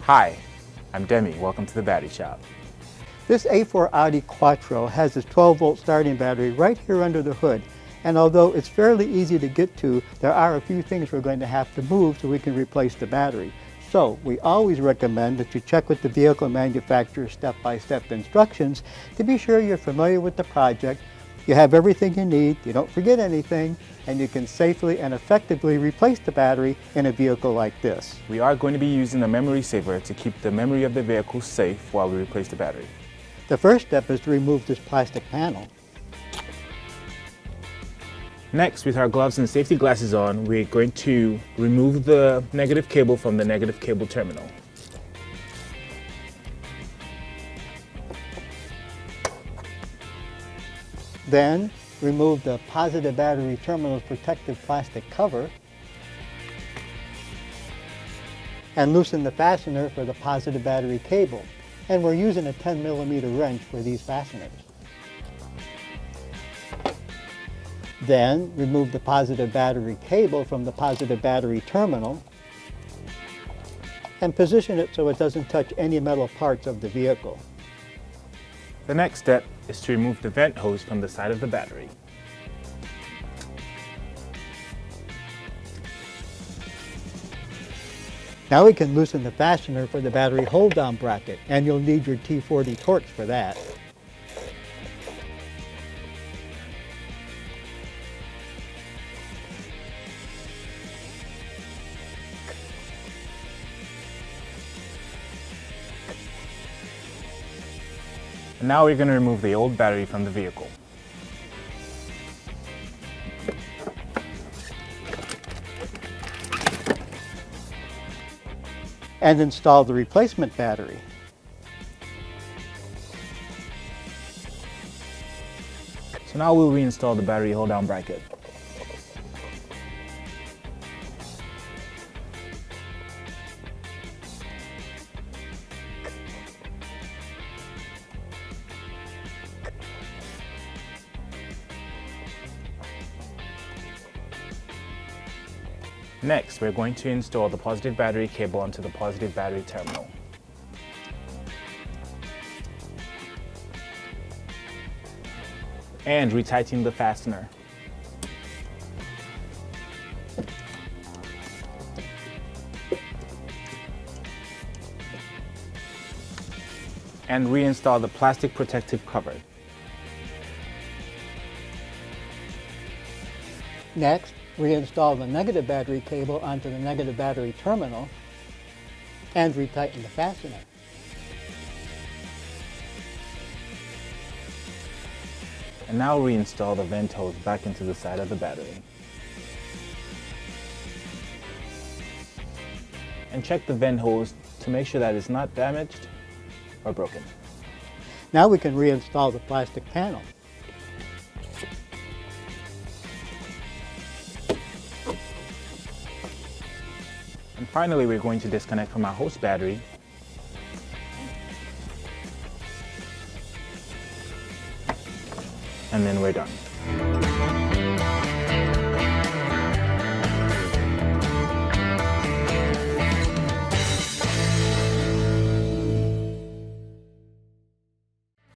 Hi, I'm Demi. Welcome to the Battery Shop. This A4 Audi Quattro has its 12-volt starting battery right here under the hood. And although it's fairly easy to get to, there are a few things we're going to have to move so we can replace the battery. So we always recommend that you check with the vehicle manufacturer's step-by-step instructions to be sure you're familiar with the project, you have everything you need, you don't forget anything, and you can safely and effectively replace the battery in a vehicle like this. We are going to be using a memory saver to keep the memory of the vehicle safe while we replace the battery. The first step is to remove this plastic panel. Next, with our gloves and safety glasses on, we're going to remove the negative cable from the negative cable terminal. Then, remove the positive battery terminal's protective plastic cover and loosen the fastener for the positive battery cable. And we're using a 10mm wrench for these fasteners. Then, remove the positive battery cable from the positive battery terminal and position it so it doesn't touch any metal parts of the vehicle. The next step is to remove the vent hose from the side of the battery. Now we can loosen the fastener for the battery hold-down bracket, and you'll need your T40 torx for that. And now we're going to remove the old battery from the vehicle. And install the replacement battery. So now we'll reinstall the battery hold-down bracket. Next, we're going to install the positive battery cable onto the positive battery terminal. And retighten the fastener. And reinstall the plastic protective cover. Next, reinstall the negative battery cable onto the negative battery terminal and retighten the fastener. And now reinstall the vent hose back into the side of the battery. And check the vent hose to make sure that it's not damaged or broken. Now we can reinstall the plastic panel. And finally, we're going to disconnect from our host battery. And then we're done.